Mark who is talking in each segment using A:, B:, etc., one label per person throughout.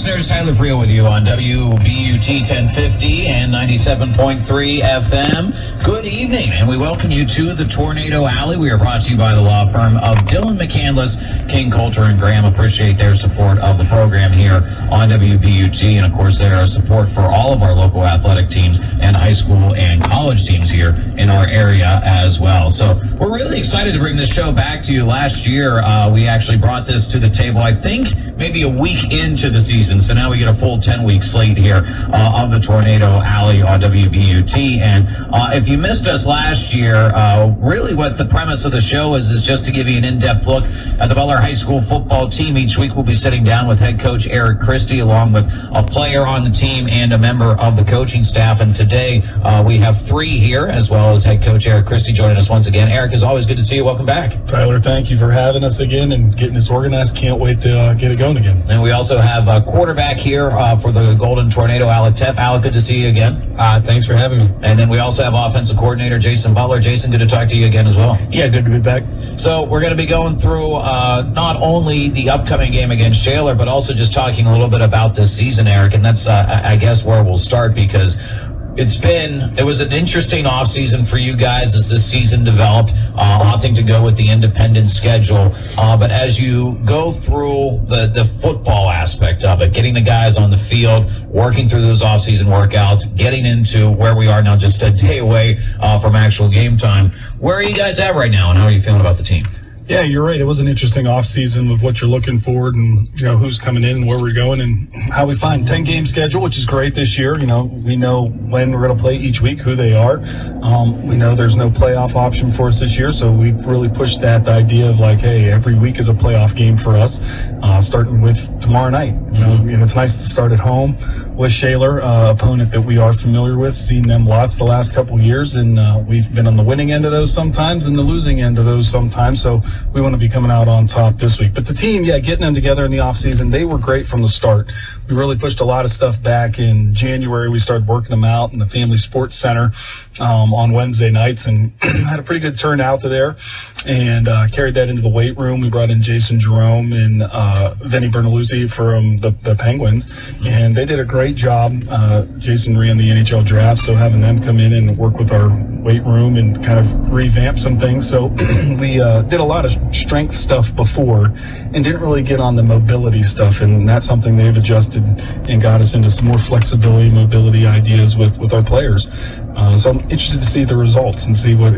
A: listeners, Tyler Frio with you on WBUT 1050 and 97.3 FM. Good evening, and we welcome you to the Tornado Alley. We are brought to you by the law firm of Dylan McCandless, King, Coulter, and Graham. Appreciate their support of the program here on WBUT, and of course their support for all of our local athletic teams and high school and college teams here in our area as well. So we're really excited to bring this show back to you. Last year, we actually brought this to the table, I think, maybe a week into the season. So now we get a full 10-week slate here of the Tornado Alley on WBUT. And if you missed us last year, really what the premise of the show is just to give you an in-depth look at the Butler High School football team. Each week we'll be sitting down with head coach Eric Christie along with a player on the team and a member of the coaching staff. And today we have three here, as well as head coach Eric Christie joining us once again. Eric, it's always good to see you. Welcome back.
B: Tyler, thank you for having us again and getting us organized. Can't wait to get it going again.
A: And we also have a quarterback here for the Golden Tornado, Alec Teff. Alec, good to see you again.
B: Thanks for having me.
A: And then we also have offensive coordinator Jason Butler. Jason, good to talk to you again as well.
B: Yeah, good to be back.
A: So we're going to be going through not only the upcoming game against Shaler, but also just talking a little bit about this season, Eric. And that's, I guess, where we'll start, because it was an interesting offseason for you guys as this season developed, opting to go with the independent schedule. But as you go through the football aspect of it, getting the guys on the field, working through those offseason workouts, getting into where we are now just a day away from actual game time, where are you guys at right now, and how are you feeling about the team?
B: Yeah, you're right. It was an interesting off season with what you're looking forward and, who's coming in and where we're going and how we find 10-game schedule, which is great this year. We know when we're going to play each week, who they are. We know there's no playoff option for us this year, so we've really pushed the idea of like, hey, every week is a playoff game for us, starting with tomorrow night. And it's nice to start at home with Shaler, opponent that we are familiar with, seen them lots the last couple years, and we've been on the winning end of those sometimes and the losing end of those sometimes. So we want to be coming out on top this week. But the team, getting them together in the offseason, they were great from the start. We really pushed a lot of stuff back in January. We started working them out in the Family Sports Center on Wednesday nights and had a pretty good turnout to there and carried that into the weight room. We brought in Jason Jerome and Vinny Bernaluzzi from the Penguins, and they did a great job. Jason ran the NHL draft, so having them come in and work with our weight room and kind of revamp some things. So we did a lot of strength stuff before and didn't really get on the mobility stuff, and that's something they've adjusted and got us into some more flexibility, mobility ideas with our players. So I'm interested to see the results and see what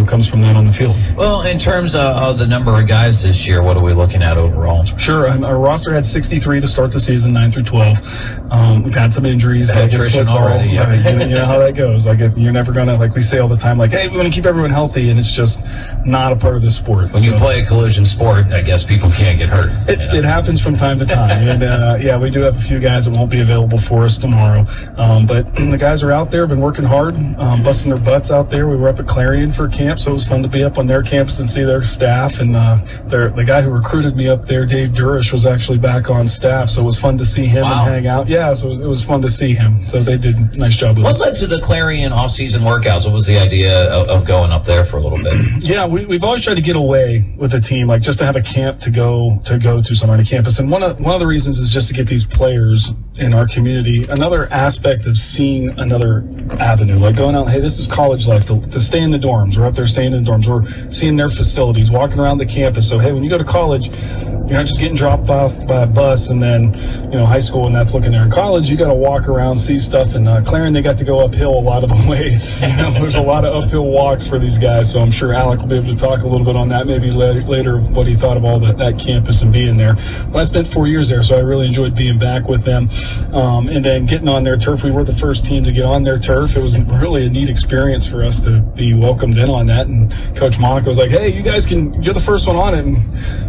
B: comes from that on the field.
A: Well, in terms of the number of guys this year, what are we looking at overall?
B: Sure. Our roster had 63 to start the season, 9 through 12. We've had some injuries.
A: Attrition already.
B: Yeah. Right? You know how that goes. You're never going to, like we say all the time, hey, we want to keep everyone healthy, and it's just not a part of the sport.
A: When you play a collision sport, I guess people can't get hurt.
B: It happens from time to time. And we do have a few guys that won't be available for us tomorrow. But the guys are out there, been working hard, busting their butts out there. We were up at Clarion for camp, so it was fun to be up on their campus and see their staff. And the guy who recruited me up there, Dave Durish, was actually back on staff, so it was fun to see him and hang out. Yeah, so it was fun to see him. So they did a nice job with us.
A: What led to the Clarion off-season workouts? What was the idea of going up there for a little bit?
B: Yeah, we've always tried to get away with the team, just to have a camp to go to somewhere on a campus. And one of the reasons is just to get these players in our community another aspect of seeing another avenue, going out, hey, this is college life, to stay in the dorms. We're up there staying in the dorms. We're seeing their facilities, walking around the campus. So, hey, when you go to college, you're not just getting dropped off by a bus and then, high school, and that's looking there. In college, you got to walk around, see stuff. And Clarion, they got to go uphill a lot of the ways. There's a lot of uphill walks for these guys. So I'm sure Alec will be able to talk a little bit on that maybe later of what he thought of all that campus and being there. Well, I spent 4 years there, so I really enjoyed being back with them. And then getting on their turf, we were the first team to get on their turf. It was really a neat experience for us to be welcomed in on that. And Coach Monaco was like, hey, you guys you're the first one on it. And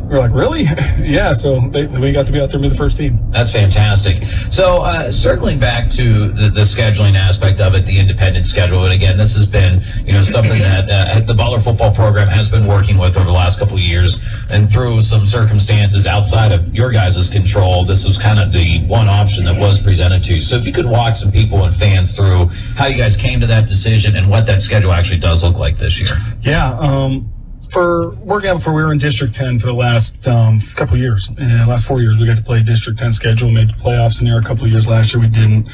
B: we were like, really? Yeah, so we got to be out there and be the first team.
A: That's fantastic. So circling back to the scheduling aspect of it, the independent schedule, and again, this has been something that the Butler football program has been working with over the last couple of years, and through some circumstances outside of your guys' control, this was kind of the one option that was presented to you. So if you could walk some people and fans through how you guys came to that decision and what that schedule actually does look like this year.
B: Yeah, we were in District 10 for the last couple of years. And the last 4 years, we got to play District 10 schedule. We made the playoffs in there a couple of years. Last year, we didn't.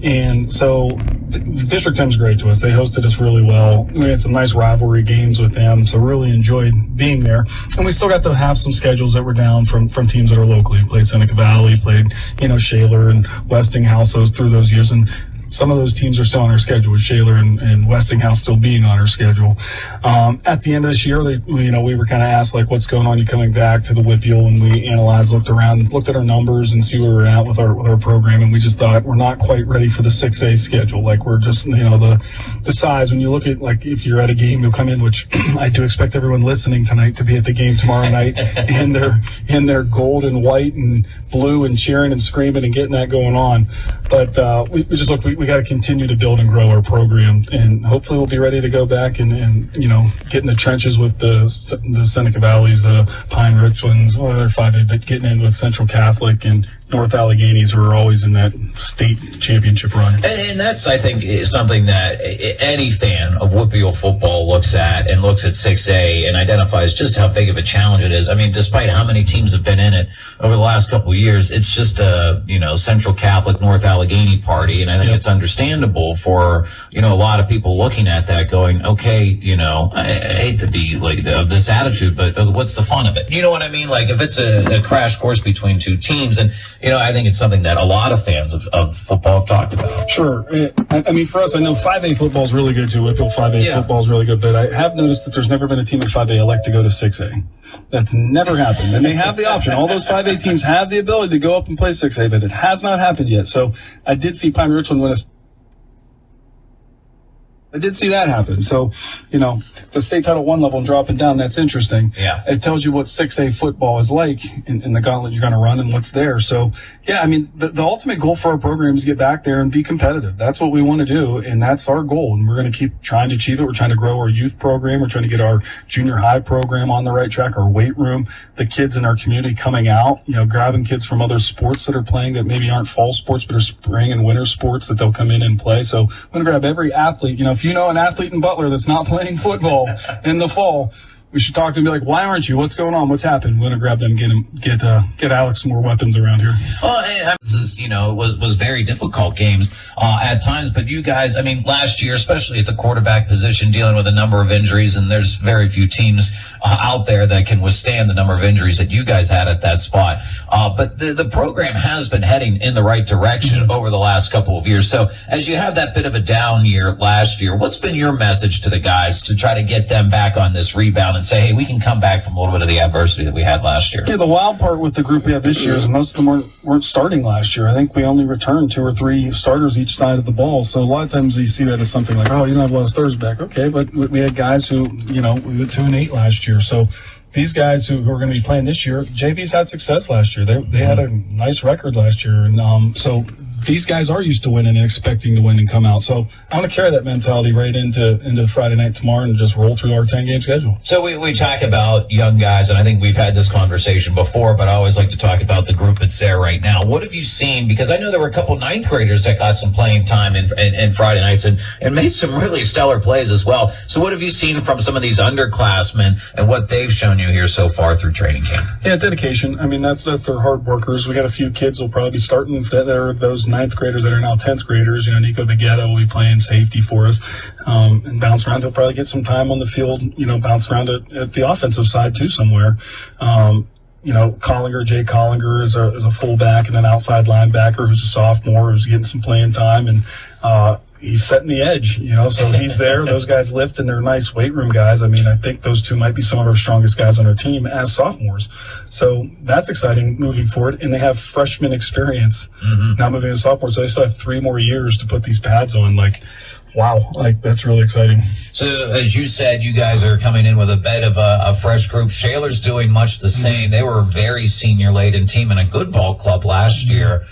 B: And so District 10 is great to us. They hosted us really well. We had some nice rivalry games with them, so really enjoyed being there. And we still got to have some schedules that were down from teams that are locally. We played Seneca Valley, played, Shaler and Westinghouse through those years. And some of those teams are still on our schedule, with Shaler and Westinghouse still being on our schedule. At the end of this year, we were kind of asked, like, what's going on? You coming back to the WBUT? And we analyzed, looked around, looked at our numbers and see where we're at with our program. And we just thought we're not quite ready for the 6A schedule. Like, we're just, the size. When you look at, like, if you're at a game, you'll come in, which I do expect everyone listening tonight to be at the game tomorrow night in their gold and white and blue and cheering and screaming and getting that going on. But we just look. We got to continue to build and grow our program, and hopefully we'll be ready to go back and get in the trenches with the Seneca Valleys, the Pine Richlands, they're 5A, but getting in with Central Catholic and North Alleghenies, who are always in that state championship run.
A: And that's, I think, is something that any fan of WBUT football looks at 6A and identifies just how big of a challenge it is. I mean, despite how many teams have been in it over the last couple of years, it's just a, Central Catholic, North Allegheny party. And I think it's understandable for, a lot of people looking at that going, okay, I hate to be like of this attitude, but what's the fun of it? You know what I mean? Like, if it's a crash course between two teams, and I think it's something that a lot of fans of football have talked about.
B: Sure. I mean, for us, I know 5A football is really good too. WBUT 5A football is really good, but I have noticed that there's never been a team in 5A elect to go to 6A. That's never happened. And they have the option. All those 5A teams have the ability to go up and play 6A, but it has not happened yet. So I did see Pine Richland win I did see that happen. So, the state Title I level and dropping down, that's interesting.
A: Yeah.
B: It tells you what 6A football is like in the gauntlet you're going to run and what's there. So, yeah, I mean, the ultimate goal for our program is to get back there and be competitive. That's what we want to do, and that's our goal. And we're going to keep trying to achieve it. We're trying to grow our youth program. We're trying to get our junior high program on the right track, our weight room, the kids in our community coming out, grabbing kids from other sports that are playing that maybe aren't fall sports but are spring and winter sports that they'll come in and play. So I'm going to grab every athlete. If you know an athlete in Butler that's not playing football in the fall, we should talk to them and be like, why aren't you? What's going on? What's happened? We're going to grab them, get Alec some more weapons around here.
A: Well, and this is, was very difficult games at times, but you guys, I mean, last year, especially at the quarterback position, dealing with a number of injuries, and there's very few teams out there that can withstand the number of injuries that you guys had at that spot. But the program has been heading in the right direction over the last couple of years. So as you have that bit of a down year last year, what's been your message to the guys to try to get them back on this rebound and say, hey, we can come back from a little bit of the adversity that we had last year?
B: Yeah, the wild part with the group we have this year is most of them weren't starting last year. I think we only returned 2 or 3 starters each side of the ball. So a lot of times you see that as something like, oh, you don't have a lot of starters back. Okay, but we had guys who, we went 2-8 last year. So these guys who are going to be playing this year, JV's had success last year. They had a nice record last year. And so these guys are used to winning and expecting to win and come out. So I'm going to carry that mentality right into Friday night tomorrow and just roll through our 10-game schedule.
A: So we talk about young guys, and I think we've had this conversation before, but I always like to talk about the group that's there right now. What have you seen? Because I know there were a couple ninth graders that got some playing time in Friday nights and made some really stellar plays as well. So what have you seen from some of these underclassmen and what they've shown you here so far through training camp?
B: Yeah, dedication. I mean, that's they're hard workers. We got a few kids who'll probably be starting that are those ninth graders that are now 10th graders. Nico Baguetta will be playing safety for us and bounce around. He'll probably get some time on the field, bounce around at the offensive side too somewhere. Jay Collinger is a fullback and an outside linebacker who's a sophomore who's getting some playing time, and he's setting the edge, so he's there. Those guys lift, and they're nice weight room guys. I mean, I think those two might be some of our strongest guys on our team as sophomores. So that's exciting moving forward. And they have freshman experience now moving to sophomores. So they still have 3 more years to put these pads on. Wow, that's really exciting.
A: So, as you said, you guys are coming in with a bit of a fresh group. Shaler's doing much the same. They were a very senior-laden team and a good ball club last year.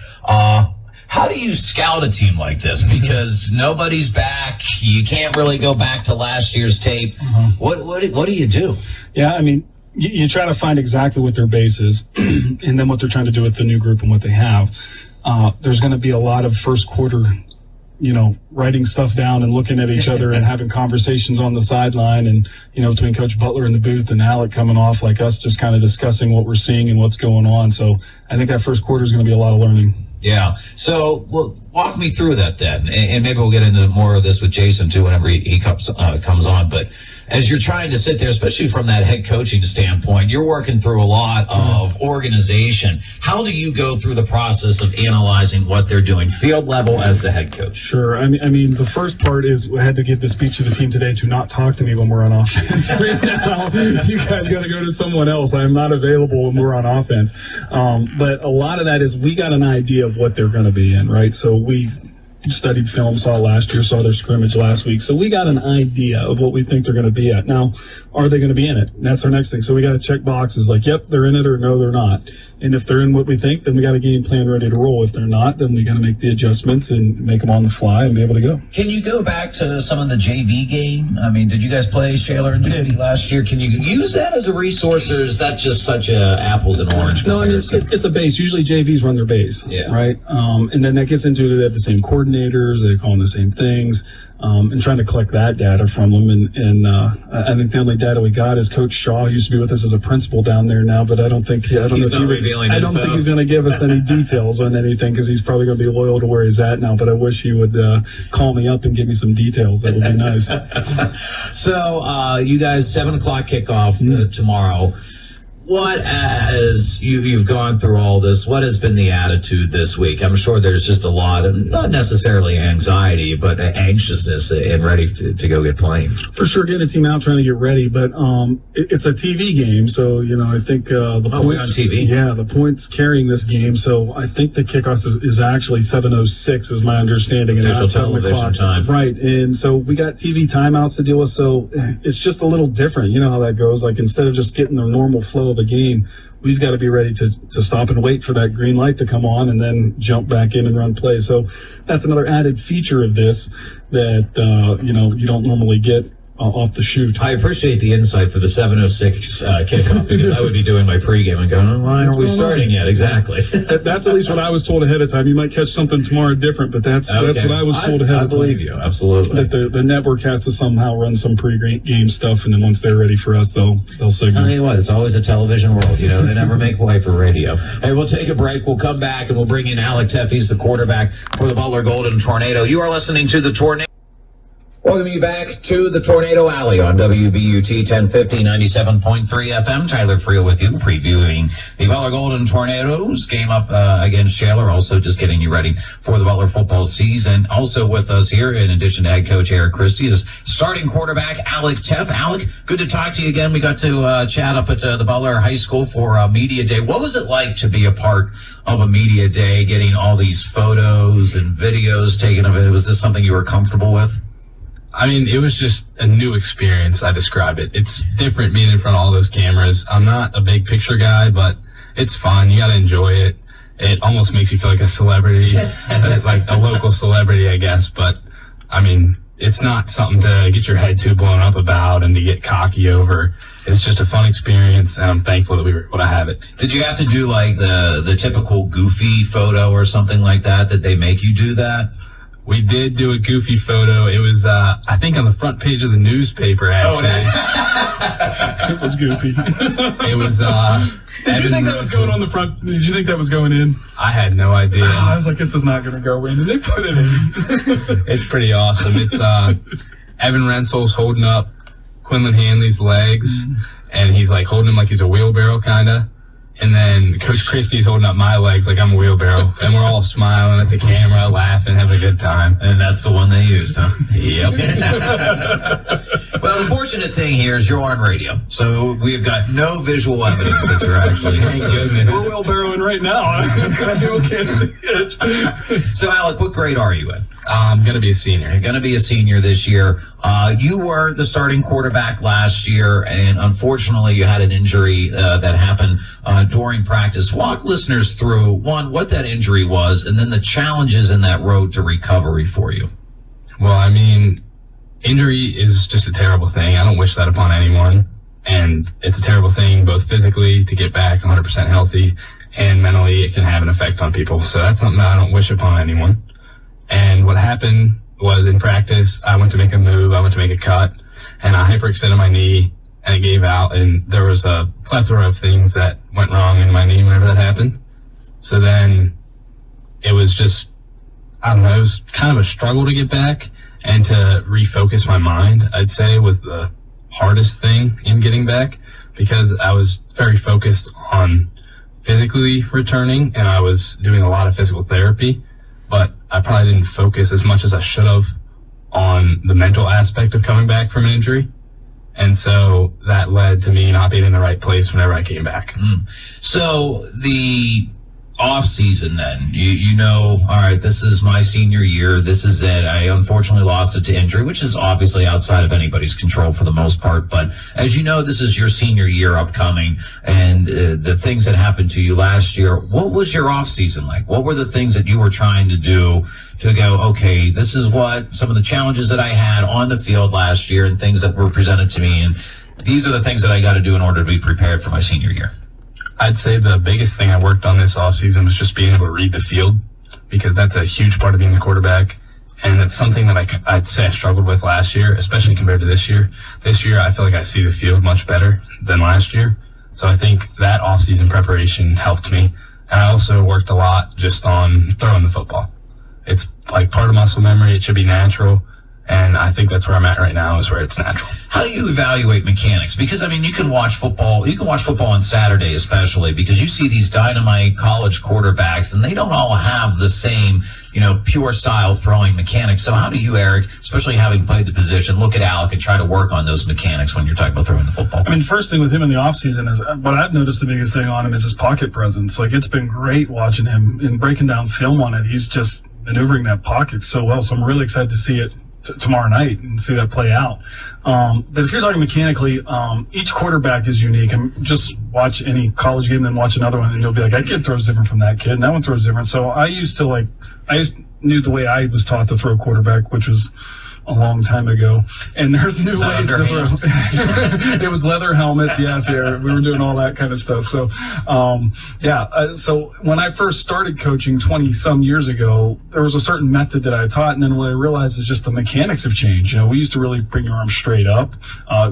A: How do you scout a team like this? Because nobody's back. You can't really go back to last year's tape. What do you do?
B: Yeah, I mean, you try to find exactly what their base is and then what they're trying to do with the new group and what they have. There's going to be a lot of first quarter writing stuff down and looking at each other and having conversations on the sideline, and between Coach Butler in the booth and Alec coming off, like us just kind of discussing what we're seeing and what's going on. So I think that first quarter is going to be a lot of learning.
A: Yeah. So walk me through that then, and maybe we'll get into more of this with Jason too whenever he comes on. But as you're trying to sit there, especially from that head coaching standpoint, you're working through a lot of organization. How do you go through the process of analyzing what they're doing, field level as the head coach?
B: Sure. I mean, the first part is I had to give the speech to the team today to not talk to me when we're on offense. Right now, you guys got to go to someone else. I am not available when we're on offense. But a lot of that is we got an idea of what they're going to be in, right? So we studied film, saw last year, saw their scrimmage last week. So we got an idea of what we think they're going to be at. Now, are they going to be in it? That's our next thing. So we got to check boxes like, yep, they're in it, or no, they're not. And if they're in what we think, then we got a game plan ready to roll. If they're not, then we got to make the adjustments and make them on the fly and be able to go.
A: Can you go back to some of the JV game? I mean, did you guys play Shaler and JV last year? Can you use that as a resource, or is that just such a apples and orange comparison?
B: No, it's a base. Usually JVs run their base, right? And then that gets into they have the same coordinators, they call them the same things, and trying to collect that data from them. And I think the only data we got is Coach Shaw, who used to be with us as a principal down there now, but I don't think he's going to give us any details on anything, because he's probably going to be loyal to where he's at now. But I wish he would call me up and give me some details. That would be nice.
A: So you guys, 7:00 kickoff tomorrow. What, as you've gone through all this, what has been the attitude this week? I'm sure there's just a lot of, not necessarily anxiety, but anxiousness and ready to go get playing.
B: For sure, getting a team out, trying to get ready, but it's a TV game, so, I think the points
A: on TV.
B: Yeah, the points carrying this game, so I think the kickoff is actually 7:06 is my understanding.
A: Official television time.
B: Right, and so we got TV timeouts to deal with, so it's just a little different. You know how that goes, like instead of just getting the normal flow of a game, we've got to be ready to stop and wait for that green light to come on and then jump back in and run plays. So that's another added feature of this that, you don't normally get off the shoot.
A: I appreciate the insight for the 7:06 kickoff, because I would be doing my pregame and going, why aren't we starting yet? Exactly.
B: That's at least what I was told ahead of time. You might catch something tomorrow different, but that's what I was told ahead of time.
A: I believe you, absolutely.
B: That the network has to somehow run some pregame stuff, and then once they're ready for us, they'll signal.
A: Tell you what, it's always a television world. They never make way for radio. Hey, we'll take a break. We'll come back, and we'll bring in Alec Teff. He's the quarterback for the Butler Golden Tornado. You are listening to the Tornado. Welcome you back to the Tornado Alley on WBUT 1050, 97.3 FM. Tyler Friel with you, previewing the Butler Golden Tornadoes game up against Shaler. Also just getting you ready for the Butler football season. Also with us here, in addition to head coach Eric Christie, is starting quarterback Alec Teff. Alec, good to talk to you again. We got to chat up at the Butler High School for Media Day. What was it like to be a part of a Media Day, getting all these photos and videos taken of it? Was this something you were comfortable with?
C: I mean, it was just a new experience. I describe it. It's different being in front of all those cameras. I'm not a big picture guy, but it's fun. You got to enjoy it. It almost makes you feel like a celebrity, like a local celebrity, I guess. But, I mean, it's not something to get your head too blown up about and to get cocky over. It's just a fun experience, and I'm thankful that we were able to have it.
A: Did you have to do, like, the typical goofy photo or something like that they make you do that?
C: We did do a goofy photo. It was, I think, on the front page of the newspaper, actually.
B: It was goofy.
C: It was,
B: Did you think that was going on the front? Did you think that was going in?
C: I had no idea.
B: I was like, this is not going to go in, and they put it in.
C: It's pretty awesome. It's, Evan Rensel's holding up Quinlan Hanley's legs, and he's, like, holding him like he's a wheelbarrow, kind of. And then Coach Christie's holding up my legs like I'm a wheelbarrow. And we're all smiling at the camera, laughing, having a good time.
A: And that's the one they used, huh?
C: Yep.
A: Well, the fortunate thing here is you're on radio. So we've got no visual evidence that you're actually
C: Thank goodness.
B: We're wheelbarrowing right now. People can't see it.
A: So, Alec, what grade are you in?
C: I'm going to be a senior.
A: You're going to be a senior this year. You were the starting quarterback last year, and unfortunately you had an injury that happened during practice. Walk listeners through, one, what that injury was, and then the challenges in that road to recovery for you.
C: Well, I mean, injury is just a terrible thing. I don't wish that upon anyone. And it's a terrible thing both physically to get back 100% healthy, and mentally it can have an effect on people. So that's something that I don't wish upon anyone. And what happened was in practice, I went to make a move, I went to make a cut, and I hyperextended my knee, and it gave out, and there was a plethora of things that went wrong in my knee whenever that happened. So then it was just, I don't know, it was kind of a struggle to get back, and to refocus my mind, I'd say, was the hardest thing in getting back, because I was very focused on physically returning, and I was doing a lot of physical therapy, but I probably didn't focus as much as I should have on the mental aspect of coming back from an injury. And so that led to me not being in the right place whenever I came back.
A: So the off season then, you know, all right, this is my senior year. This is it. I unfortunately lost it to injury, which is obviously outside of anybody's control for the most part. But as you know, this is your senior year upcoming, and the things that happened to you last year. What was your off season like? What were the things that you were trying to do to go, okay, this is what some of the challenges that I had on the field last year and things that were presented to me, and these are the things that I got to do in order to be prepared for my senior year?
C: I'd say the biggest thing I worked on this offseason was just being able to read the field, because that's a huge part of being the quarterback. And it's something that I'd say I struggled with last year, especially compared to this year. This year, I feel like I see the field much better than last year. So I think that offseason preparation helped me. And I also worked a lot just on throwing the football. It's like part of muscle memory. It should be natural. And I think that's where I'm at right now, is where it's natural.
A: How do you evaluate mechanics? Because, I mean, you can watch football on Saturday especially, because you see these dynamite college quarterbacks, and they don't all have the same, pure style throwing mechanics. So how do you, Eric, especially having played the position, look at Alec and try to work on those mechanics when you're talking about throwing the football?
B: I mean, first thing with him in the offseason is what I've noticed the biggest thing on him is his pocket presence. Like, it's been great watching him and breaking down film on it. He's just maneuvering that pocket so well. So I'm really excited to see it tomorrow night and see that play out. But if you're talking mechanically, each quarterback is unique. And just watch any college game, then watch another one, and you'll be like, that kid throws different from that kid, and that one throws different. So I just knew the way I was taught to throw quarterback, which was a long time ago. And there's new ways to throw. It was leather helmets, yes, yeah. We were doing all that kind of stuff. So, so when I first started coaching 20-some years ago, there was a certain method that I taught, and then what I realized is just the mechanics have changed. We used to really bring your arm straight up.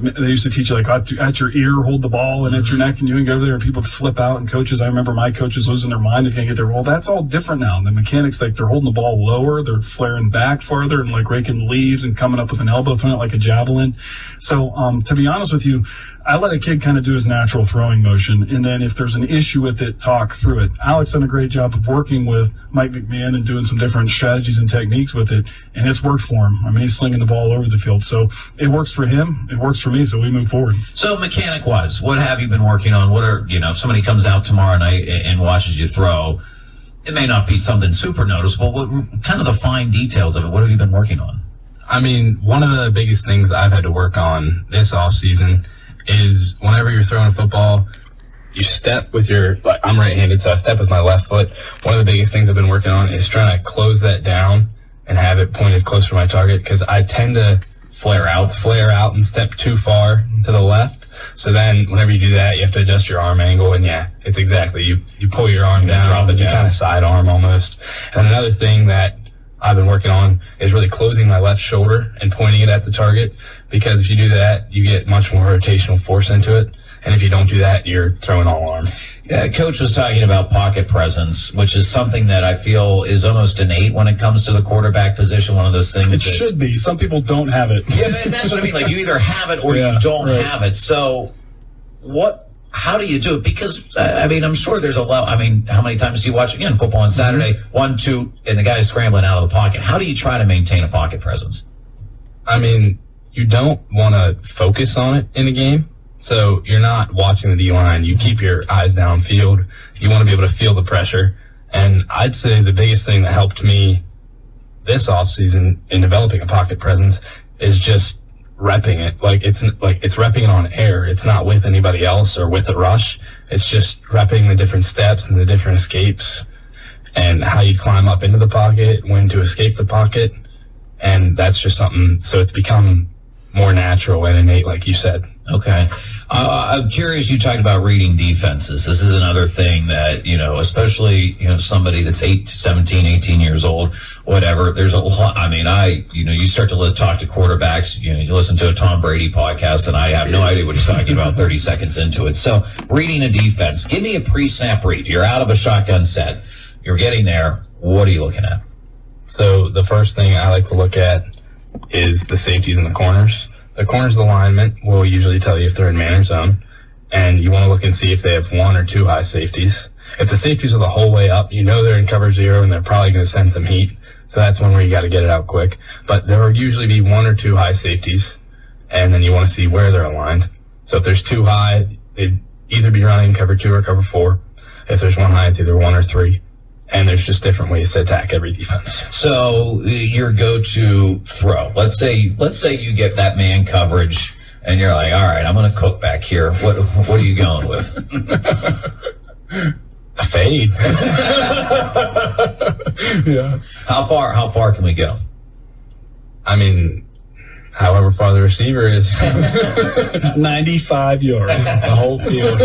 B: They used to teach you, like, at your ear, hold the ball, and at your neck, and you can go over there, and people flip out, and coaches, I remember my coaches losing their mind, they can't get their roll. That's all different now. The mechanics, like, they're holding the ball lower, they're flaring back farther, and, like, raking leaves, and coming up with an elbow, throwing it like a javelin. So to be honest with you, I let a kid kind of do his natural throwing motion, and then if there's an issue with it, talk through it. Alec's done a great job of working with Mike McMahon and doing some different strategies and techniques with it, and it's worked for him. I mean, he's slinging the ball over the field. So it works for him, it works for me, so we move forward.
A: So mechanic-wise, what have you been working on? What are, if somebody comes out tomorrow night and watches you throw, it may not be something super noticeable, what kind of the fine details of it, what have you been working on?
C: I mean, one of the biggest things I've had to work on this offseason is whenever you're throwing a football, you step with I'm right-handed, so I step with my left foot. One of the biggest things I've been working on is trying to close that down and have it pointed closer to my target, because I tend to flare out and step too far to the left. So then whenever you do that, you have to adjust your arm angle, and it's exactly, you pull your arm down, but you kind of sidearm almost. And another thing that I've been working on is really closing my left shoulder and pointing it at the target, because if you do that, you get much more rotational force into it. And if you don't do that, you're throwing all arm.
A: Yeah, Coach was talking about pocket presence, which is something that I feel is almost innate when it comes to the quarterback position. One of those things.
B: It should be. Some people don't have it.
A: Yeah, that's what I mean. Like, you either have it or you don't have it. So how do you do it? Because, I'm sure there's a lot. How many times do you watch, again, football on Saturday, 1, 2, and the guy's scrambling out of the pocket? How do you try to maintain a pocket presence?
C: You don't want to focus on it in a game. So you're not watching the D-line. You keep your eyes downfield. You want to be able to feel the pressure. And I'd say the biggest thing that helped me this offseason in developing a pocket presence is just repping it. It's repping it on air. It's not with anybody else or with a rush. It's just repping the different steps and the different escapes and how you climb up into the pocket, when to escape the pocket. And that's just something, so it's become more natural and innate, like you said.
A: Okay. I'm curious, you talked about reading defenses. This is another thing that, especially, somebody that's 17, 18 years old, whatever, there's a lot. I mean, you start to talk to quarterbacks, you listen to a Tom Brady podcast, and I have no idea what he's talking about 30 seconds into it. So reading a defense, give me a pre-snap read. You're out of a shotgun set. You're getting there. What are you looking at?
C: So the first thing I like to look at is the safeties and the corners. The corners alignment will usually tell you if they're in man or zone, and you want to look and see if they have 1 or 2 high safeties. If the safeties are the whole way up, they're in cover 0 and they're probably going to send some heat. So that's one where you got to get it out quick. But there will usually be 1 or 2 high safeties, and then you want to see where they're aligned. So if there's 2 high, they'd either be running cover 2 or cover 4. If there's 1 high, it's either 1 or 3. And there's just different ways to attack every defense.
A: So your go-to throw. Let's say you get that man coverage, and you're like, all right, I'm going to cook back here. What are you going with?
C: A fade.
B: Yeah.
A: How far can we go?
C: I mean, however far the receiver is.
B: 95 yards, the whole field.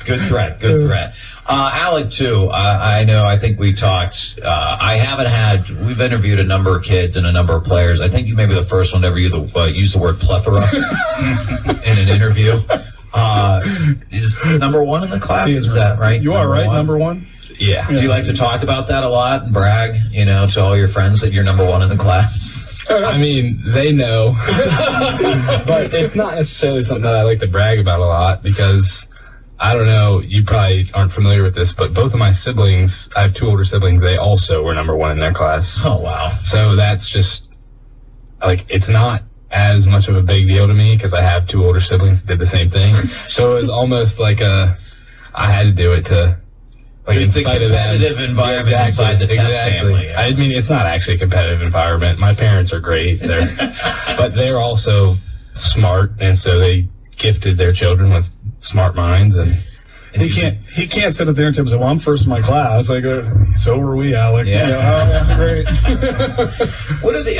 A: Good threat. Alec, too, I think we talked, we've interviewed a number of kids and a number of players. I think you may be the first one to ever use the word plethora in an interview. Is number 1 in the class? Is that right?
B: You are right, number 1?
C: Yeah.
A: Do you like to talk about that a lot and brag, to all your friends that you're number 1 in the class?
C: I mean, they know. But it's not necessarily something that I like to brag about a lot because, I don't know, you probably aren't familiar with this, but both of my siblings, I have 2 older siblings, they also were number 1 in their class.
A: Oh, wow.
C: So that's just, it's not as much of a big deal to me because I have 2 older siblings that did the same thing. So it was almost like I had to do it to,
A: it's a competitive environment inside the Teff family. Yeah.
C: I mean, it's not actually a competitive environment. My parents are great, but they're also smart, and so they gifted their children with smart minds. And
B: he can't sit up there and say, "Well, I'm first in my class." I go, "So were we, Alec."
A: Yeah.
B: Great.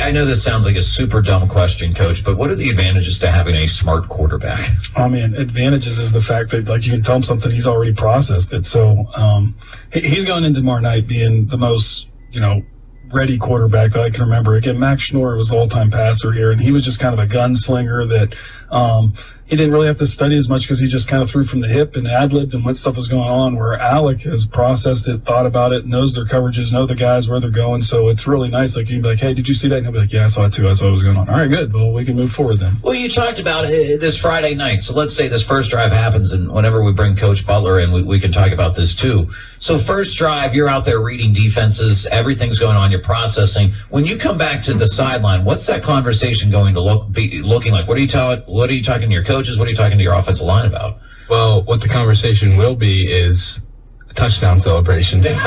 A: I know this sounds like a super dumb question, Coach, but what are the advantages to having a smart quarterback?
B: I mean, advantages is the fact that you can tell him something, he's already processed it. So he's going into tomorrow night being the most ready quarterback that I can remember. Again, Max Schnorr was the all-time passer here, and he was just kind of a gunslinger that he didn't really have to study as much because he just kind of threw from the hip and ad-libbed and what stuff was going on, where Alec has processed it, thought about it, knows their coverages, know the guys, where they're going. So it's really nice. You can be like, hey, did you see that? And he'll be like, yeah, I saw it too. I saw what was going on. All right, good. Well, we can move forward then.
A: Well, you talked about this Friday night. So let's say this first drive happens, and whenever we bring Coach Butler in, we can talk about this too. So first drive, you're out there reading defenses, everything's going on, you're processing. When you come back to the sideline, what's that conversation going to be looking like? What are you talking to your coaches? What are you talking to your offensive line about?
C: Well, what the conversation will be is a touchdown celebration.
A: Nicely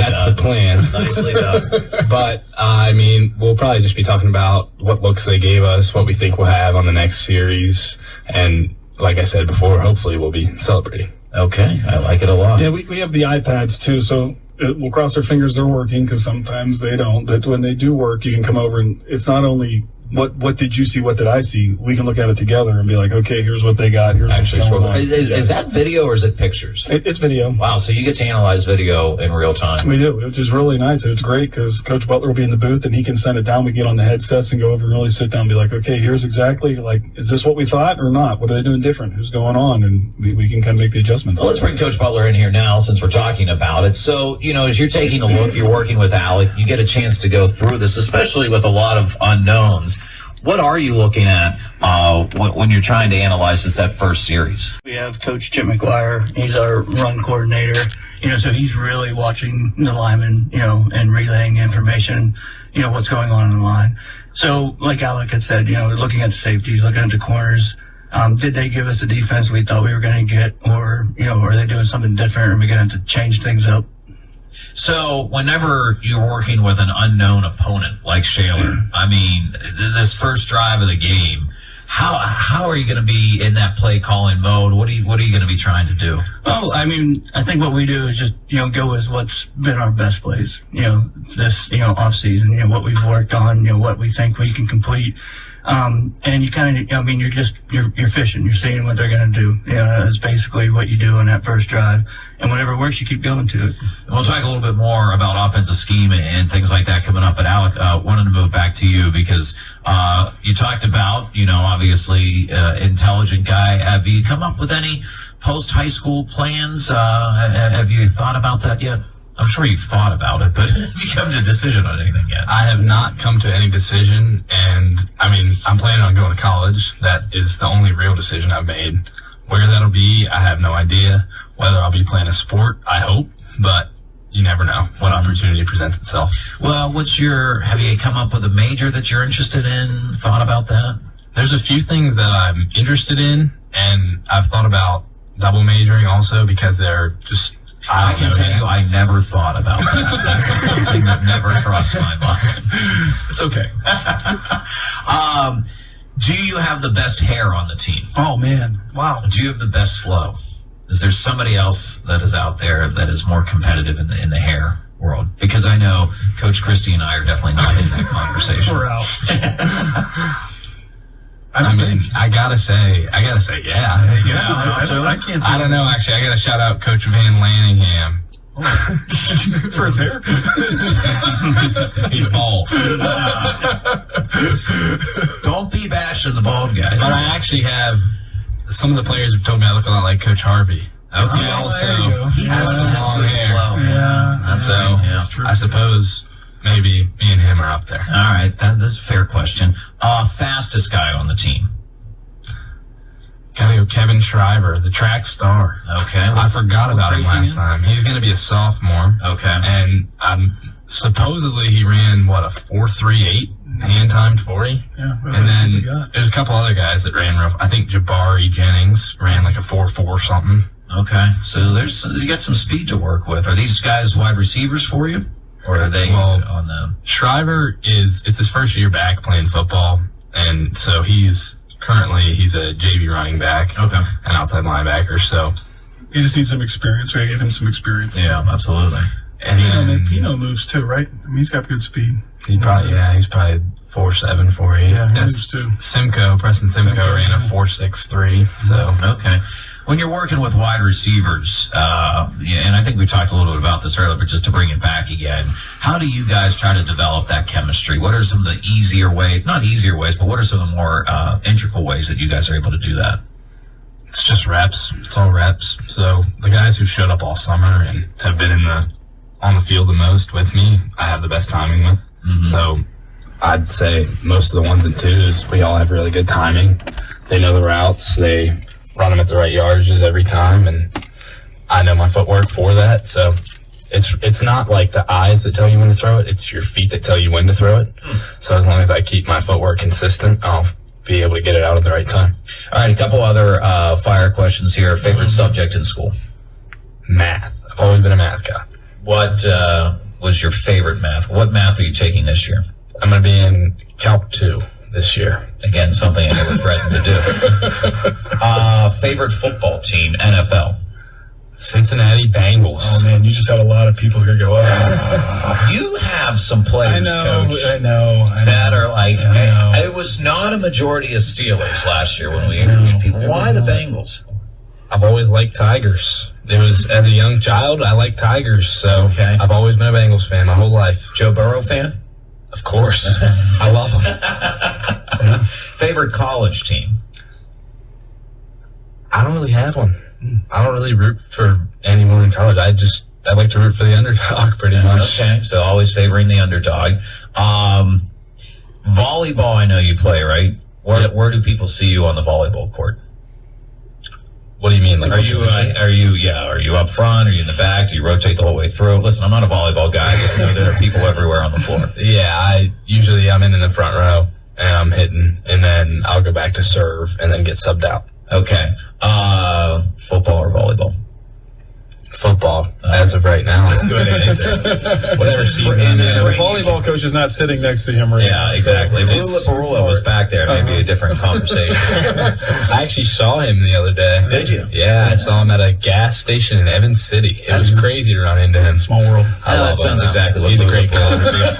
C: That's
A: done.
C: the plan.
A: Nicely done.
C: But, we'll probably just be talking about what looks they gave us, what we think we'll have on the next series. And like I said before, hopefully we'll be celebrating.
A: Okay. I like it a lot.
B: Yeah, we have the iPads too, so we'll cross our fingers they're working because sometimes they don't. But when they do work, you can come over and it's not only what did you see, what did I see? We can look at it together and be like, okay, here's what they got. Here's what's going on.
A: Is that video or is it pictures?
B: It's video.
A: Wow, so you get to analyze video in real time.
B: We do, which is really nice. It's great because Coach Butler will be in the booth and he can send it down. We get on the headsets and go over and really sit down and be like, okay, here's exactly, is this what we thought or not? What are they doing different? Who's going on? And we can kind of make the adjustments.
A: Well, let's bring Coach Butler in here now since we're talking about it. So, as you're taking a look, you're working with Alec, you get a chance to go through this, especially with a lot of unknowns. What are you looking at when you're trying to analyze that first series?
D: We have Coach Chip McGuire. He's our run coordinator. So he's really watching the linemen, and relaying information, what's going on in the line. So, like Alec had said, looking at the safeties, looking at the corners. Did they give us the defense we thought we were going to get, or are they doing something different? Are we going to have to change things up?
A: So whenever you're working with an unknown opponent like Shaler, this first drive of the game, How are you going to be in that play calling mode? What are you going to be trying to do?
D: Oh, I mean, I think what we do is just, go with what's been our best plays, this, off season, what we've worked on, what we think we can complete. And you kind of, you're fishing, you're seeing what they're going to do. It's basically what you do on that first drive. And whatever works, you keep going to it.
A: We'll talk a little bit more about offensive scheme and things like that coming up. But Alec, wanted to move back to you because you talked about, obviously, intelligent guy. Have you come up with any post-high school plans? Have you thought about that yet? I'm sure you've thought about it, but have you come to a decision on anything yet?
C: I have not come to any decision, and I'm planning on going to college. That is the only real decision I've made. Where that'll be, I have no idea. Whether I'll be playing a sport, I hope, but you never know what opportunity presents itself.
A: Well, have you come up with a major that you're interested in? Thought about that?
C: There's a few things that I'm interested in, and I've thought about double majoring also because they're just,
A: I can tell you, I never thought about that. That was something that never crossed my mind.
C: It's okay.
A: Do you have the best hair on the team?
B: Oh, man. Wow.
A: Do you have the best flow? Is there somebody else that is out there that is more competitive in the hair world? Because I know Coach Christie and I are definitely not in that conversation.
B: We're out.
C: I gotta say, yeah.
B: I can't.
C: I don't know. Actually, I gotta shout out Coach Van Lanningham.
B: For his hair.
C: He's bald.
A: Don't be bashing the bald guys.
C: But I actually have some of the players have told me I look a lot like Coach Harvey.
A: Okay.
C: He also
A: He
C: has
A: does
C: some
A: have
C: long
A: good
C: hair.
A: flow, man. That's
C: So
A: that's
B: true.
C: I suppose maybe me and him are up there.
A: all right. That's a fair question. Fastest guy on the team.
C: Gotta go Kevin Shriver, the track star.
A: Okay.
C: I forgot about him
A: race he
C: last
A: in?
C: time. He's going to be a sophomore.
A: Okay.
C: And supposedly he ran, a 4.38 hand-timed 40?
B: Yeah.
C: And then there's a couple other guys that ran rough. I think Jabari Jennings ran like a 4.4 something.
A: Okay. So you got some speed to work with. Are these guys wide receivers for you? Or are they on the...
C: Shriver it's his first year back playing football. And so he's a JV running back.
A: Okay.
C: An outside linebacker. So
B: He just needs some experience. We get him some experience.
A: Yeah, absolutely.
C: and
B: Pino moves too, right? He's got good speed.
C: he's probably 4.7, 4.8.
B: Yeah, he
C: That's
B: moves too.
C: Preston Simcoe ran a 4.63. So
A: Okay. When you're working with wide receivers, and I think we talked a little bit about this earlier, but just to bring it back again, how do you guys try to develop that chemistry? What are some of the easier ways, not easier ways, but what are some of the more integral ways that you guys are able to do that?
C: it's just reps. It's all reps. So the guys who showed up all summer and have been on the field the most with me, I have the best timing with.
A: Mm-hmm.
C: So I'd say most of the 1s and 2s, we all have really good timing. They know the routes. They run them at the right yardages every time, and I know my footwork for that. So it's not like the eyes that tell you when to throw it. It's your feet that tell you when to throw it. So as long as I keep my footwork consistent, I'll be able to get it out at the right time.
A: All right, a couple other fire questions here. Favorite subject in school?
C: Math. I've always been a math guy.
A: What was your favorite math? What math are you taking this year?
C: I'm going to be in Calc 2 this year.
A: Again, something I never threatened to do. Favorite football team, NFL?
C: Cincinnati Bengals.
B: Oh man, you just had a lot of people here go, oh.
A: You have some players, Coach,
B: I know.
A: that are like,
B: I know.
A: it was not a majority of Steelers last year when we interviewed people. Why the Bengals?
C: I've always liked Tigers. It was, as a young child, I liked Tigers, so
A: Okay.
C: I've always been a Bengals fan my whole life.
A: Joe Burrow fan?
C: Of course. I love them.
A: Favorite college team?
C: I don't really have one. I don't really root for anyone in college. I like to root for the underdog pretty much.
A: Okay, so always favoring the underdog. Volleyball, I know you play, right? Where do people see you on the volleyball court?
C: What do you mean? Like,
A: Are you up front? Are you in the back? Do you rotate the whole way through? Listen, I'm not a volleyball guy. I just know there are people everywhere on the floor.
C: Yeah, I'm in the front row and I'm hitting, and then I'll go back to serve and then get subbed out.
A: Okay. Football or volleyball?
C: Football. football as of right now.
E: Whatever season.
B: And the volleyball coach is not sitting next to him right now.
E: Yeah, exactly. If Lula Perula was back there, maybe a different conversation.
C: I actually saw him the other day.
E: Did you?
C: Yeah, I saw him at a gas station in Evans City. It was crazy to run into him.
B: Small world.
E: I love that sounds exactly what
C: he's a
E: Lula
C: great
E: Perula
C: guy.
E: would be up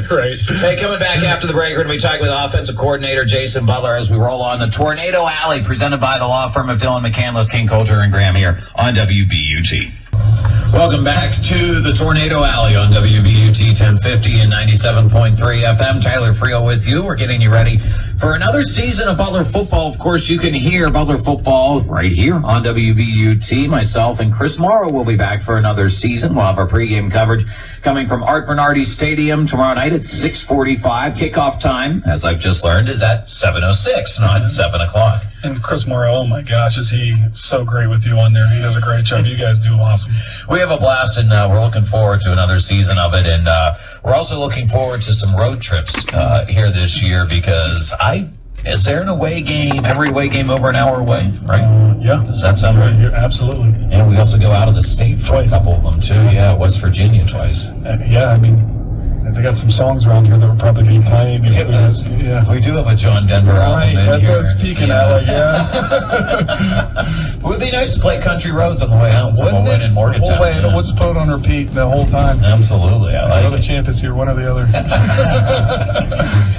E: to.
B: Right.
A: Hey, coming back after the break, we're going to be talking with offensive coordinator Jason Butler as we roll on the Tornado Alley, presented by the law firm of Dylan McCandless, King Coulter, and Graham here on WBUT. Welcome back to the Tornado Alley on WBUT 1050 and 97.3 FM. Tyler Friel with you. We're getting you ready for another season of Butler football. Of course, you can hear Butler football right here on WBUT. Myself and Chris Morrow will be back for another season. We'll have our pregame coverage coming from Art Bernardi Stadium tomorrow night at 6:45. Kickoff time, as I've just learned, is at 7:06, not 7 o'clock.
B: And Chris Morrow, oh my gosh, is he so great with you on there. He does a great job. You guys do awesome.
A: We have a blast, and we're looking forward to another season of it. And we're also looking forward to some road trips here this year because is there an away game, every away game over an hour away, right?
B: Yeah.
A: Does that sound right?
B: Yeah, absolutely.
A: And we also go out of the state for
B: Twice.
A: a couple of them, too. Yeah, West Virginia twice.
B: Yeah, I mean, they got some songs around here that would probably be playing. Yeah.
A: We do have a John Denver album
B: Right,
A: in
B: that's
A: here.
B: what I was peeking at. Like, yeah.
A: It would be nice to play country roads on the way out. Wouldn't it? In Morgantown.
B: We'll wait,
A: yeah.
B: we'll just put it on repeat the whole time.
A: Absolutely. I
B: I know
A: like
B: the
A: it.
B: champ is here, one or the other.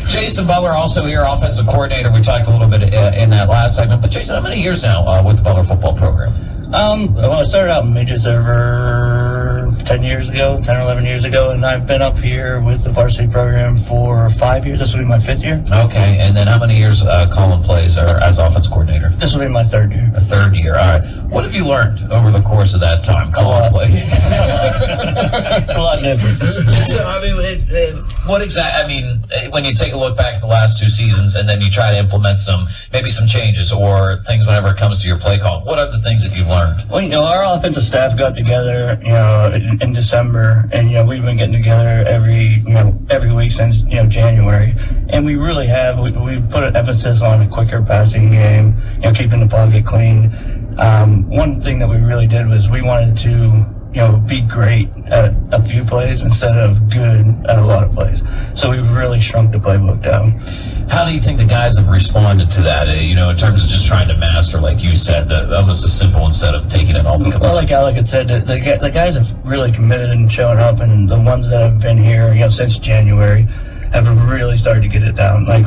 A: Jason Butler, also here, offensive coordinator. We talked a little bit in that last segment. But, Jason, how many years now with the Butler football program?
D: Well, I started out in midgets over 10 or 11 years ago, and I've been up here with the varsity program for 5 years. This will be my 5th year.
A: Okay, and then how many years Colin plays as offense coordinator?
D: This will be my 3rd year.
A: A 3rd year. All right. What have you learned over the course of that time? Colin played.
D: It's a lot different.
A: So, I mean, what exactly? I mean, when you take a look back at the last 2 seasons, and then you try to implement maybe some changes or things whenever it comes to your play call. What are the things that you've learned?
D: Well, our offensive staff got together, in December, and we've been getting together every week since January, and we really have we've put an emphasis on a quicker passing game, keeping the pocket clean. One thing that we really did was we wanted to be great at a few plays instead of good at a lot of plays. So we've really shrunk the playbook down.
A: How do you think the guys have responded to that? In terms of just trying to master, like you said, almost as simple instead of taking it all the
D: Well, like Alec had said, the guys have really committed and shown up, and the ones that have been here, since January, have really started to get it down. Like,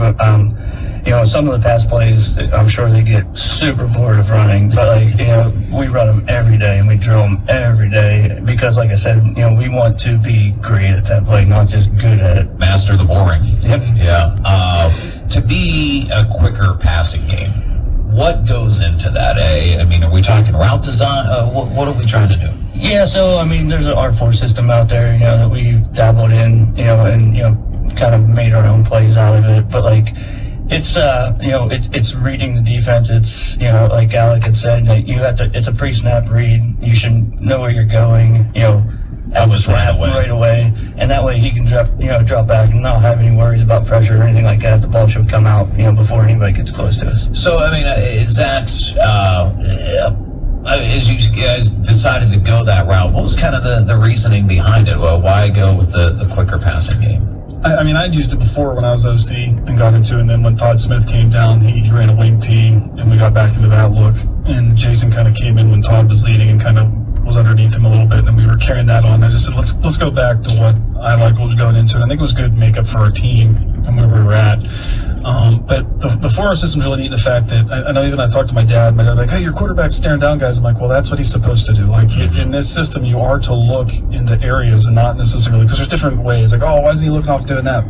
D: some of the pass plays, I'm sure they get super bored of running, but we run them every day and we drill them every day because, like I said, we want to be great at that play, not just good at it.
A: Master the boring.
D: Yep.
A: Yeah. To be a quicker passing game, what goes into that? I mean, are we talking route design? What are we trying to do?
D: Yeah, so there's an R4 system out there, that we've dabbled in, and kind of made our own plays out of it, but it's it's reading the defense. It's like Alec had said, it's a pre-snap read. You should know where you're going.
A: Almost right away,
D: and that way he can drop back and not have any worries about pressure or anything like that. The ball should come out before anybody gets close to us.
A: So I mean, is that as you guys decided to go that route? What was kind of the reasoning behind it? Well, why go with the quicker passing game?
B: I mean, I'd used it before when I was OC and got into it, and then when Todd Smith came down, he ran a wing tee, and we got back into that look. And Jason kind of came in when Todd was leading and kind of was underneath him a little bit, and then we were carrying that on. I just said, let's go back to what I like was going into it. I think it was good makeup for our team and where we were at. But the 4-0 system's really neat in the fact that I know even I talked to my dad like, hey, your quarterback's staring down guys. I'm like, well, that's what he's supposed to do. Like in this system, you are to look into areas and not necessarily, because there's different ways. Like, oh, why isn't he looking off doing that?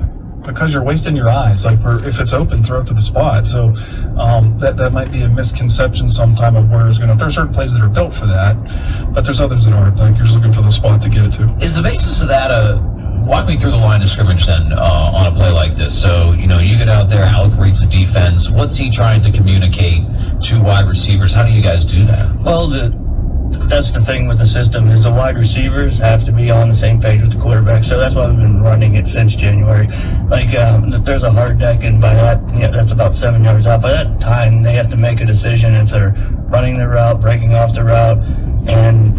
B: Because you're wasting your eyes. Like, if it's open, throw it to the spot. So that might be a misconception sometime of where it's going to. There are certain plays that are built for that, but there's others that aren't. Like, you're just looking for the spot to get it to.
A: Is the basis of that walk me through the line of scrimmage then on a play like this? So, you get out there, Alec reads the defense. What's he trying to communicate to wide receivers? How do you guys do that?
D: Well, that's the thing with the system is the wide receivers have to be on the same page with the quarterback. So that's why we've been running it since January. Like, there's a hard deck, and by that, that's about 7 yards out. By that time, they have to make a decision if they're running the route, breaking off the route, and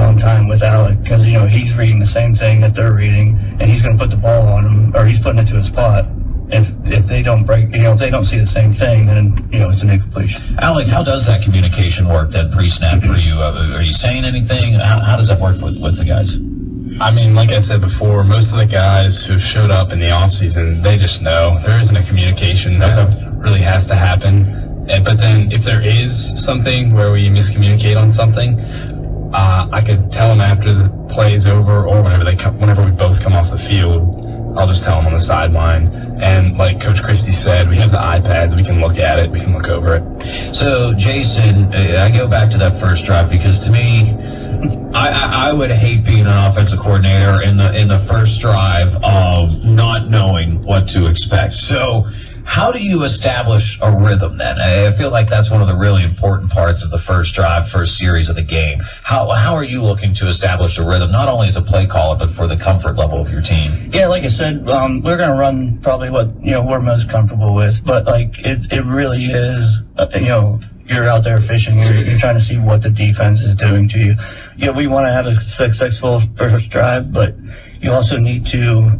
D: on time with Alec because, he's reading the same thing that they're reading, and he's going to put the ball on him, or he's putting it to a spot. If they don't break, if they don't see the same thing, then, it's an incompletion.
A: Alec, how does that communication work then pre-snap for you? Are you saying anything? How does that work with the guys?
C: I mean, like I said before, most of the guys who showed up in the offseason, they just know there isn't a communication that really has to happen. But then if there is something where we miscommunicate on something, I could tell them after the play is over or whenever we both come off the field. I'll just tell them on the sideline. And like Coach Christie said, we have the iPads. We can look at it. We can look over it.
A: So, Jason, I go back to that first drive because to me, I would hate being an offensive coordinator in the first drive of not knowing what to expect. So, how do you establish a rhythm then? I feel like that's one of the really important parts of the first drive, first series of the game. How are you looking to establish a rhythm, not only as a play caller, but for the comfort level of your team?
D: Yeah, like I said, we're going to run probably what, we're most comfortable with. But, it really is, you're out there fishing. You're trying to see what the defense is doing to you. Yeah, we want to have a successful first drive, but you also need to,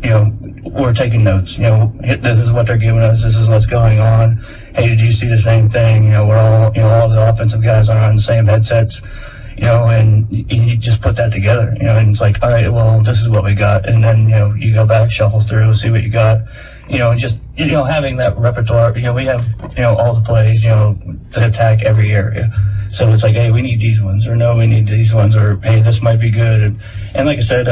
D: we're taking notes. This is what they're giving us. This is what's going on. Hey, did you see the same thing? We're all, all the offensive guys are on the same headsets, and you just put that together, and it's like, all right, well, this is what we got. And then, you go back, shuffle through, see what you got, just, having that repertoire, we have, all the plays, to attack every area. So it's like, hey, we need these ones, or no, we need these ones, or hey, this might be good. And like I said,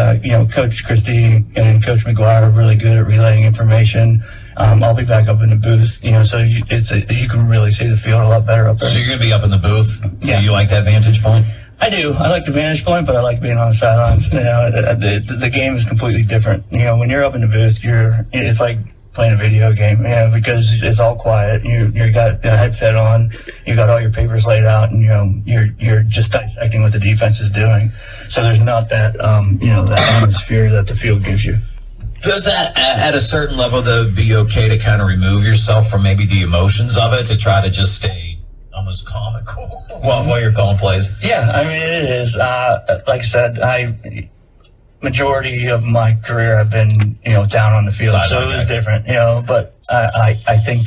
D: Coach Christie and Coach McGuire are really good at relaying information. I'll be back up in the booth, so you can really see the field a lot better up there.
A: So you're going to be up in the booth?
D: Yeah.
A: Do you like that vantage point?
D: I do. I like the vantage point, but I like being on the sidelines. The game is completely different. When you're up in the booth, it's like playing a video game, because it's all quiet. You got a headset on, you got all your papers laid out, and you're just dissecting what the defense is doing. So there's not that that atmosphere that the field gives you.
A: Does that, at a certain level, though, be okay to kind of remove yourself from maybe the emotions of it to try to just stay almost comical while you're calling plays?
D: Yeah, I mean, it is. Like I said, majority of my career I've been, down on the field, so it was different, but I think,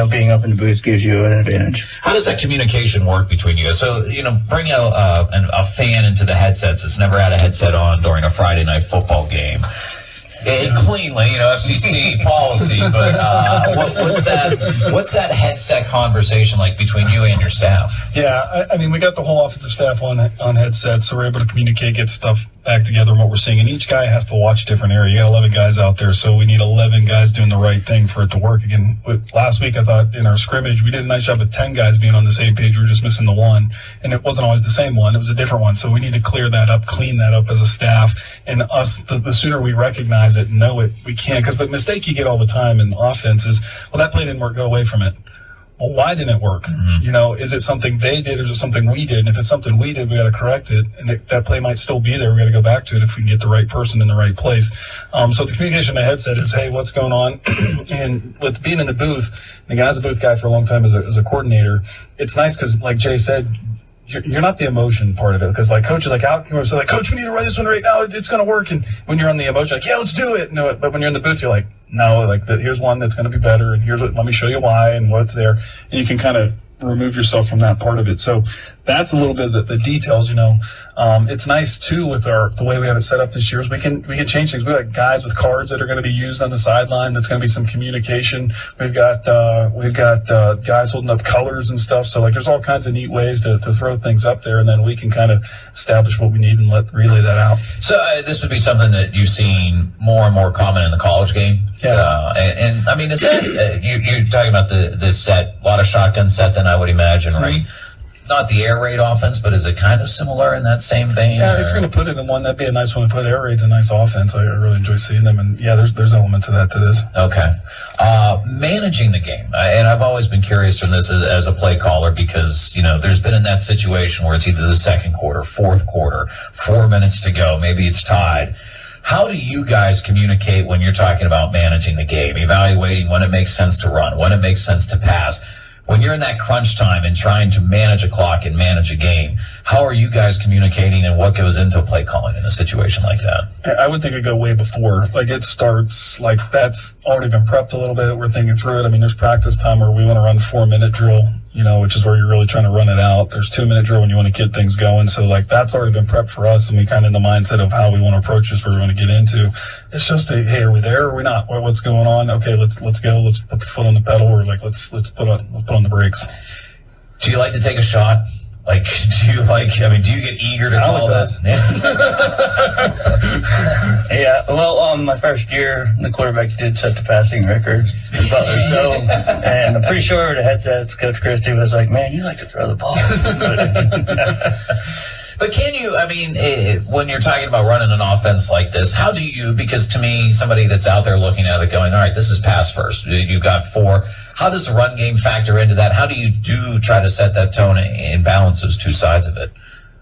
D: being up in the booth gives you an advantage.
A: How does that communication work between you guys? So, bring a fan into the headsets that's never had a headset on during a Friday night football game. Cleanly, FCC policy, but what's that headset conversation like between you and your staff?
B: Yeah, I mean, we got the whole offensive staff on headsets, so we're able to communicate, get stuff back together and what we're seeing. And each guy has to watch a different area. You got 11 guys out there, so we need 11 guys doing the right thing for it to work. Again, last week I thought in our scrimmage we did a nice job of 10 guys being on the same page. We were just missing the one, and it wasn't always the same one. It was a different one. So we need to clear that up, clean that up as a staff. And us, the sooner we recognize it and know it, we can. Because the mistake you get all the time in offense is, well, that play didn't work, go away from it. Well, why didn't it work? Mm-hmm. Is it something they did or is it something we did? And if it's something we did, we got to correct it. And that play might still be there. We got to go back to it if we can get the right person in the right place. So the communication in the headset is, hey, what's going on? And with being in the booth, and again, I was a booth guy for a long time as a coordinator, it's nice because, like Jay said, you're not the emotion part of it, because coach is Alec, so Coach, we need to run this one right now. It's going to work. And when you're on the emotion, yeah, let's do it. No, but when you're in the booth, you're like, no, here's one that's going to be better, and let me show you why and what's there, and you can kind of remove yourself from that part of it. So that's a little bit of the details. It's nice too with the way we have it set up this year is we can change things. We got guys with cards that are going to be used on the sideline. That's going to be some communication. We've got guys holding up colors and stuff. So there's all kinds of neat ways to throw things up there, and then we can kind of establish what we need and relay that out.
A: So this would be something that you've seen more and more common in the college game.
B: Yes.
A: And I mean, is that you're talking about this set, a lot of shotgun set? Then I would imagine, right? Not the air raid offense, but is it kind of similar in that same vein?
B: Yeah, if you're going to put it in one, that'd be a nice one to put. Air raid's a nice offense. I really enjoy seeing them, and yeah, there's elements of that to this.
A: Okay. Managing the game, and I've always been curious from this as a play caller, because there's been in that situation where it's either the second quarter, fourth quarter, 4 minutes to go, maybe it's tied. How do you guys communicate when you're talking about managing the game, evaluating when it makes sense to run, when it makes sense to pass? When you're in that crunch time and trying to manage a clock and manage a game, How are you guys communicating, and what goes into play calling in a situation like that?
B: I would think it'd go way before. Like, it starts, like, that's already been prepped a little bit. We're thinking through it. I mean, there's practice time where we want to run 4-minute drill, which is where you're really trying to run it out. There's 2-minute drill when you want to get things going. So, like, that's already been prepped for us, and we kind of in the mindset of how we want to approach this, where we want to get into. It's just hey, are we there or are we not? What's going on? Okay, let's go. Let's put the foot on the pedal, or like let's put on the brakes.
A: Do you like to take a shot? Like, do you get eager to call this?
D: Yeah, well, my first year, the quarterback did set the passing record in Butler, and I'm pretty sure the headsets, Coach Christie was like, man, you like to throw the ball.
A: But can you, when you're talking about running an offense like this, how do you, because to me, somebody that's out there looking at it going, all right, this is pass first. You've got 4. How does the run game factor into that? How do you try to set that tone and balance those two sides of it?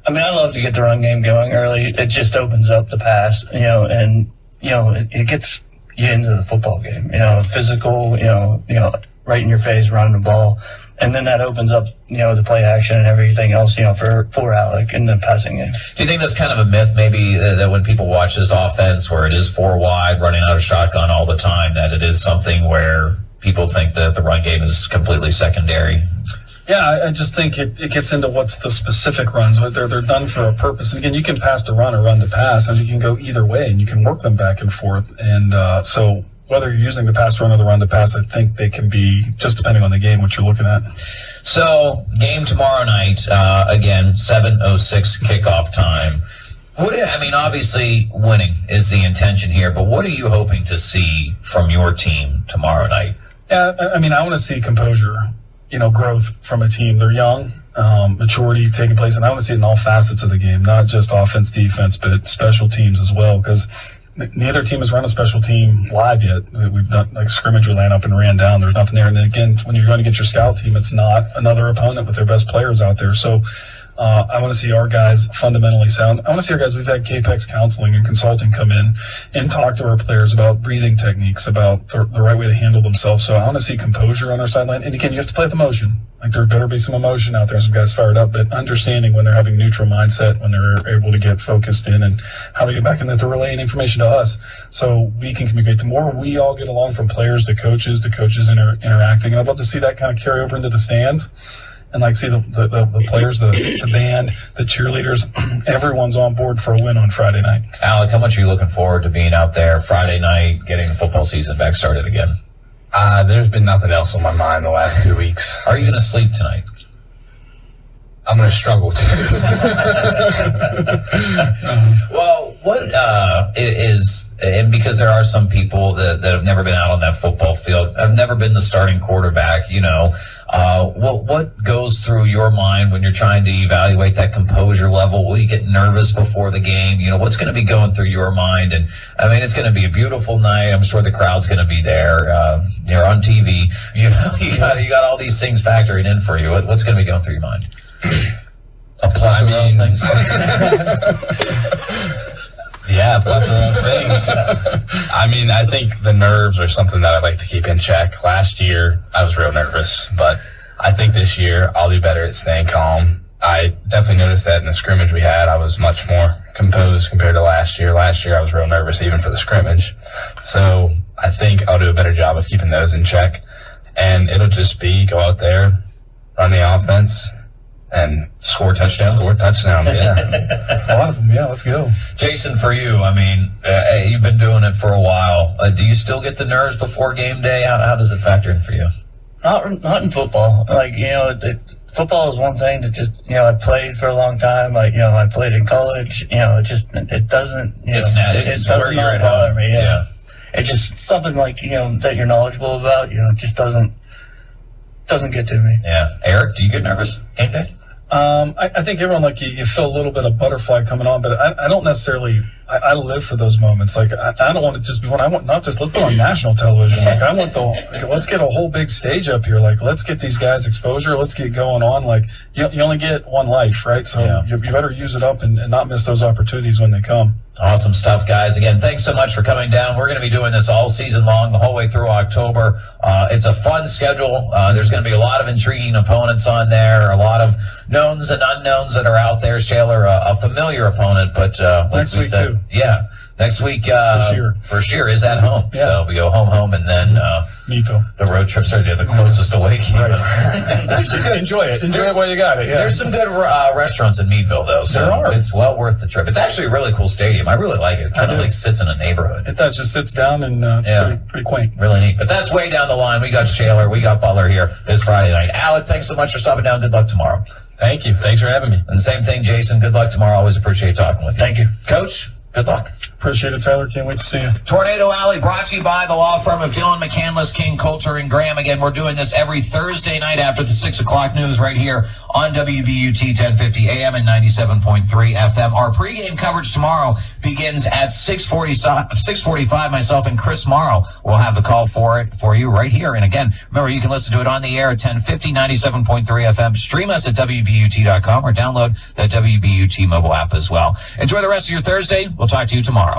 D: I love to get the run game going early. It just opens up the pass, and, it gets you into the football game, physical, right in your face, running the ball. And then that opens up, the play action and everything else, for Alec in the passing game.
A: Do you think that's kind of a myth, maybe, that when people watch this offense where it is 4 wide, running out of shotgun all the time, that it is something where people think that the run game is completely secondary?
B: Yeah, I just think it gets into what's the specific runs. They're done for a purpose. Again, you can pass to run or run to pass, and you can go either way, and you can work them back and forth. And so whether you're using the pass to run or the run to pass, I think they can be, just depending on the game, what you're looking at.
A: So, game tomorrow night, again, 7:06 kickoff time. Obviously winning is the intention here, but what are you hoping to see from your team tomorrow night?
B: Yeah, I want to see composure, growth from a team. They're young, maturity taking place, and I want to see it in all facets of the game, not just offense, defense, but special teams as well, because neither team has run a special team live yet. We've done like scrimmage, we ran up and ran down. There's nothing there. And then again, when you're going to get your scout team, it's not another opponent with their best players out there. So I want to see our guys fundamentally sound. I want to see our guys. We've had K-PEX counseling and consulting come in and talk to our players about breathing techniques, about the right way to handle themselves. So I want to see composure on our sideline. And again, you have to play with emotion. Like, there better be some emotion out there, some guys fired up, but understanding when they're having neutral mindset, when they're able to get focused in, and how they get back, and that they're relaying information to us so we can communicate. The more we all get along, from players to coaches interacting, and I'd love to see that kind of carry over into the stands. And like, see the players, the band, the cheerleaders, everyone's on board for a win on Friday night.
A: Alec, how much are you looking forward to being out there Friday night, getting the football season back started again?
C: There's been nothing else on my mind the last 2 weeks.
A: Are you going to sleep tonight?
C: I'm going to struggle to.
A: Well, what is, and because there are some people that have never been out on that football field, have never been the starting quarterback, what goes through your mind when you're trying to evaluate that composure level? Will you get nervous before the game? What's going to be going through your mind? And it's going to be a beautiful night. I'm sure the crowd's going to be there. You're on TV. You got all these things factoring in for you. What's going to be going through your mind? A plethora of things.
C: Yeah, plethora of things. I think the nerves are something that I'd like to keep in check. Last year, I was real nervous, but I think this year I'll do better at staying calm. I definitely noticed that in the scrimmage we had, I was much more composed compared to last year. Last year, I was real nervous even for the scrimmage. So I think I'll do a better job of keeping those in check. And it'll just be go out there, run the offense, and
A: score touchdowns.
B: Yeah. A lot of them, yeah, let's go.
A: Jason, for you, you've been doing it for a while. Do you still get the nerves before game day? How does it factor in for you?
D: Not in football. Football is one thing that just, I played for a long time. I played in college. It doesn't,
A: it doesn't
D: bother me. Yeah. It's just something that you're knowledgeable about, just doesn't get to me.
A: Yeah. Eric, do you get nervous game day?
B: I think everyone, you feel a little bit of butterfly coming on, but I don't necessarily, I live for those moments. Like, I don't want to just be one. I want not just let's put on national television. Like, I want let's get a whole big stage up here. Like, let's get these guys exposure. Let's get going on. Like, you only get one life, right? So you better use it up and not miss those opportunities when they come.
A: Awesome stuff, guys. Again, thanks so much for coming down. We're going to be doing this all season long, the whole way through October. It's a fun schedule. There's going to be a lot of intriguing opponents on there, a lot of knowns and unknowns that are out there. Shaler, a familiar opponent, but
B: Next week, too.
A: Yeah. Next week, for sure, is at home.
B: Yeah.
A: So we go home, and then
B: Meadville.
A: the road trips are the closest away game.
B: Right. Enjoy it. Enjoy it while you got it. Yeah.
A: There's some good restaurants in Meadville, though, so
B: There are.
A: it's well worth the trip. It's actually a really cool stadium. I really like it. Kind of like sits in a neighborhood.
B: It does. Just sits down and it's pretty quaint.
A: Really neat. But that's way down the line. We got Shaler. We got Butler here this Friday night. Alec, thanks so much for stopping down. Good luck tomorrow.
C: Thank you. Thanks for having me.
A: And the same thing, Jason. Good luck tomorrow. Always appreciate talking with you.
D: Thank you.
A: Coach, good luck.
B: Appreciate it, Tyler. Can't wait to see you.
A: Tornado Alley brought to you by the law firm of Dylan McCandless, King, Coulter, and Graham. Again, we're doing this every Thursday night after the 6 o'clock news right here on WBUT 1050 AM and 97.3 FM. Our pregame coverage tomorrow begins at 6:45. Myself and Chris Morrow will have the call for you right here. And again, remember, you can listen to it on the air at 1050, 97.3 FM. Stream us at WBUT.com or download that WBUT mobile app as well. Enjoy the rest of your Thursday. We'll talk to you tomorrow.